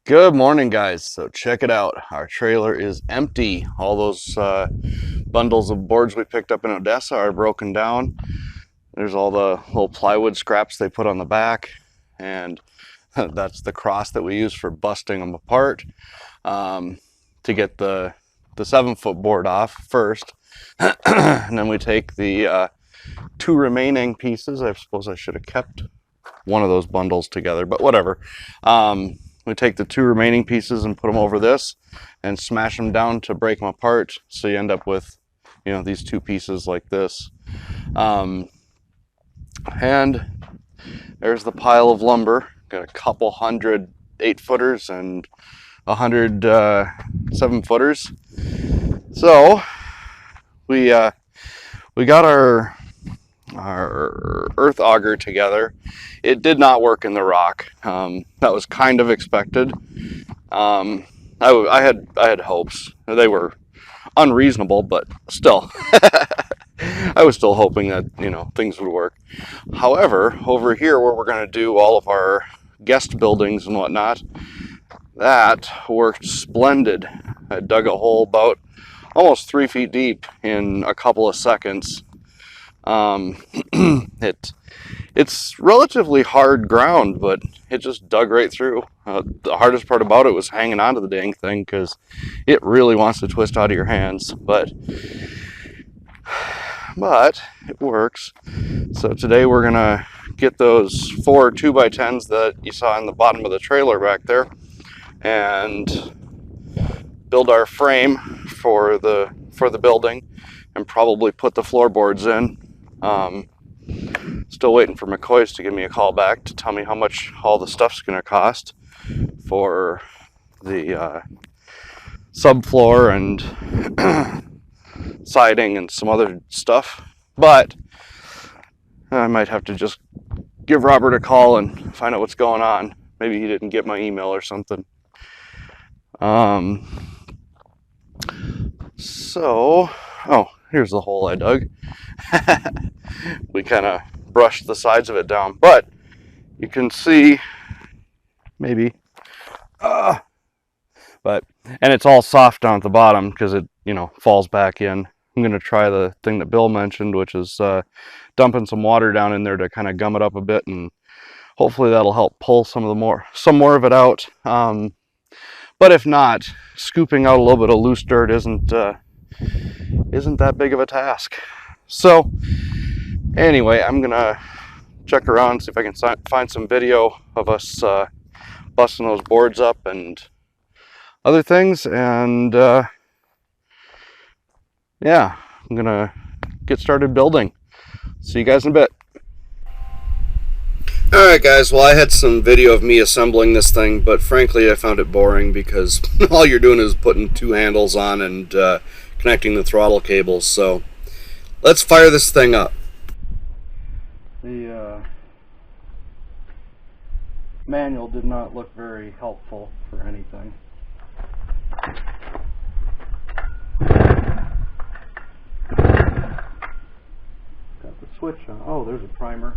Good morning, guys. So check it out. Our trailer is empty. All those bundles of boards we picked up in Odessa are broken down. There's all the little plywood scraps they put on the back, and that's the cross that we use for busting them apart to get the 7-foot board off first. And then we take the two remaining pieces. I suppose I should have kept one of those bundles together, but whatever. We take the two remaining pieces and put them over this and smash them down to break them apart, so you end up with, these two pieces like this. And there's the pile of lumber. Got a couple hundred 8-footers and 100 7-footers. So we got our earth auger together. It did not work in the rock. That was kind of expected. I had hopes. They were unreasonable, but still, I was still hoping that things would work. However, over here where we're going to do all of our guest buildings and whatnot, that worked splendid. I dug a hole about almost 3 feet deep in a couple of seconds. It's relatively hard ground, but it just dug right through. The hardest part about it was hanging onto the dang thing, because it really wants to twist out of your hands, but it works. So today we're gonna get those 4 2x10s that you saw in the bottom of the trailer back there and build our frame for the building, and probably put the floorboards in. Still waiting for McCoy's to give me a call back to tell me how much all the stuff's going to cost for the subfloor and siding and some other stuff. But I might have to just give Robert a call and find out what's going on. Maybe he didn't get my email or something. Here's the hole I dug. We kind of brushed the sides of it down, but you can see maybe, and it's all soft down at the bottom because it, falls back in. I'm going to try the thing that Bill mentioned, which is dumping some water down in there to kind of gum it up a bit, and hopefully that'll help pull some more of it out. But if not, scooping out a little bit of loose dirt isn't that big of a task. So anyway, I'm gonna check around and see if I can find some video of us busting those boards up and other things, and yeah, I'm gonna get started building. See you guys in a bit. Alright guys, well, I had some video of me assembling this thing, but frankly I found it boring because all you're doing is putting 2 handles on and connecting the throttle cables. So let's fire this thing up. The manual did not look very helpful for anything. Got the switch on. Oh, there's a primer.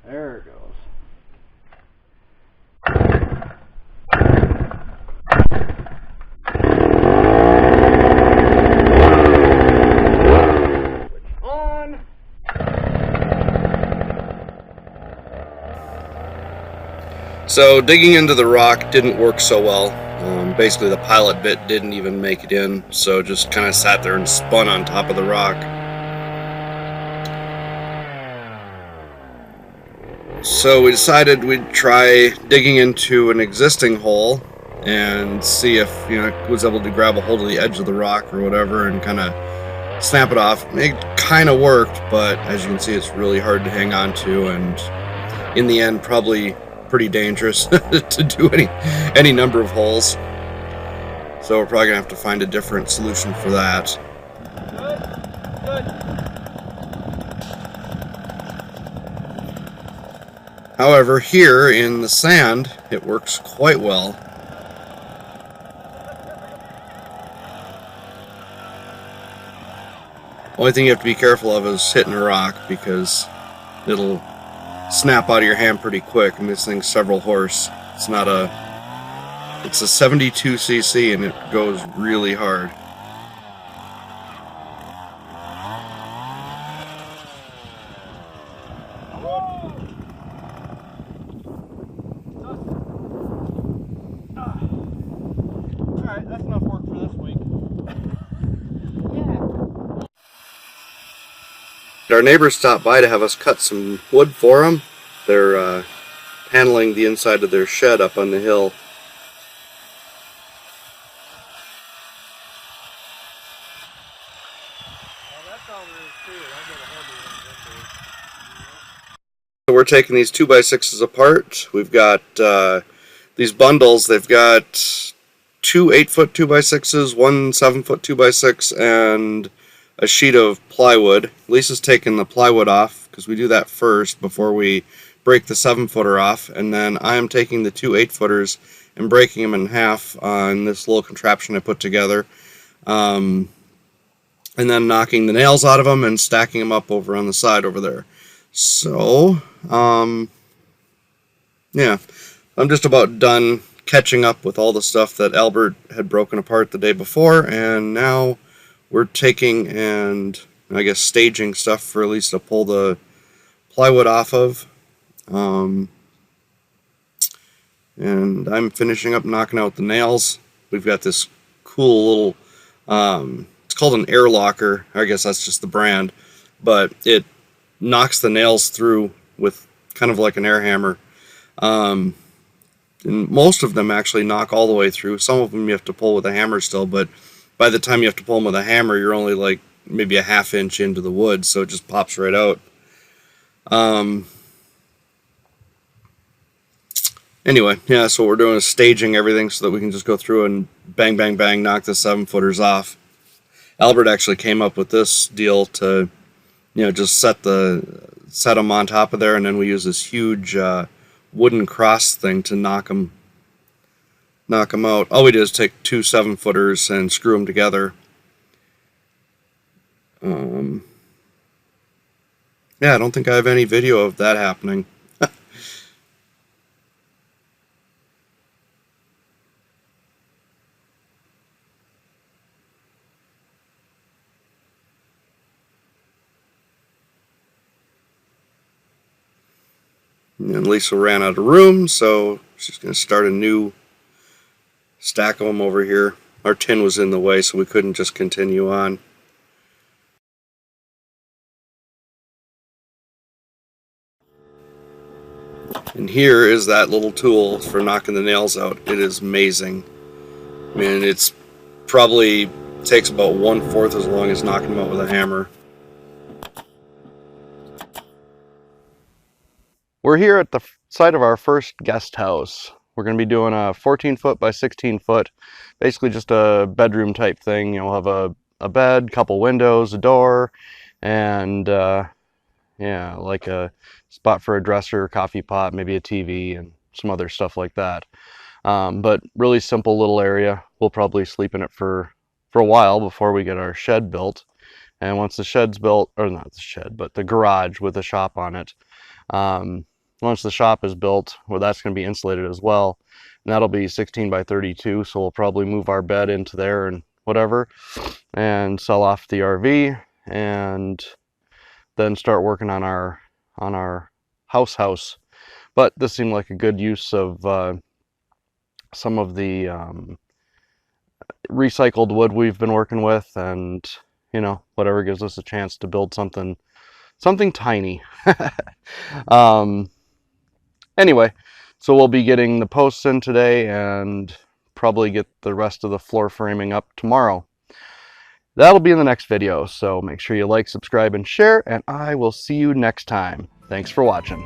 There it goes. So digging into the rock didn't work so well. Basically the pilot bit didn't even make it in, so just kind of sat there and spun on top of the rock. So we decided we'd try digging into an existing hole and see if it was able to grab a hold of the edge of the rock or whatever and kind of snap it off. It kind of worked, but as you can see, it's really hard to hang on to, and in the end probably pretty dangerous to do any number of holes. So we're probably gonna have to find a different solution for that. Good. However, here in the sand, it works quite well. Only thing you have to be careful of is hitting a rock, because it'll snap out of your hand pretty quick, and this thing's several horse. It's not a, it's a 72cc and it goes really hard. Alright, that's enough work for this week. Our neighbors stopped by to have us cut some wood for them. They're paneling the inside of their shed up on the hill. So we're taking these 2x6s apart. We've got these bundles. They've got two 8-foot 2x6s, one 7-foot 2x6, and a sheet of plywood. Lisa's taking the plywood off because we do that first before we break the 7-footer off, and then I'm taking the two 8-footers and breaking them in half on this little contraption I put together, and then knocking the nails out of them and stacking them up over on the side over there. So yeah, I'm just about done catching up with all the stuff that Albert had broken apart the day before, and now we're taking and I guess staging stuff for at least to pull the plywood off of. And I'm finishing up knocking out the nails. We've got this cool little, it's called an air locker. I guess that's just the brand, but it knocks the nails through with kind of like an air hammer. And most of them actually knock all the way through. Some of them you have to pull with a hammer still, but by the time you have to pull them with a hammer, you're only like maybe a ½ inch into the wood, so it just pops right out. Anyway, yeah, so what we're doing is staging everything so that we can just go through and bang, bang, bang, knock the 7-footers off. Albert actually came up with this deal to, you know, just set them on top of there, and then we use this huge wooden cross thing to knock them out. All we did is take two 7-footers and screw them together. Yeah, I don't think I have any video of that happening. And Lisa ran out of room, so she's going to start a new stack of them over here. Our tin was in the way, so we couldn't just continue on. And here is that little tool for knocking the nails out. It is amazing. I mean, it's probably takes about 1/4 as long as knocking them out with a hammer. We're here at the site of our first guest house. We're going to be doing a 14-foot by 16-foot, basically just a bedroom type thing. You'll have a bed, couple windows, a door, and yeah, like a spot for a dresser, coffee pot, maybe a TV, and some other stuff like that. But really simple little area. We'll probably sleep in it for a while before we get our shed built. And once the shed's built, or not the shed, but the garage with a shop on it, once the shop is built, well, that's going to be insulated as well, and that'll be 16 by 32, so we'll probably move our bed into there and whatever, and sell off the RV, and then start working on our house. But this seemed like a good use of some of the recycled wood we've been working with, and you know, whatever gives us a chance to build something tiny. Anyway, so we'll be getting the posts in today and probably get the rest of the floor framing up tomorrow. That'll be in the next video, so make sure you like, subscribe, and share, and I will see you next time. Thanks for watching.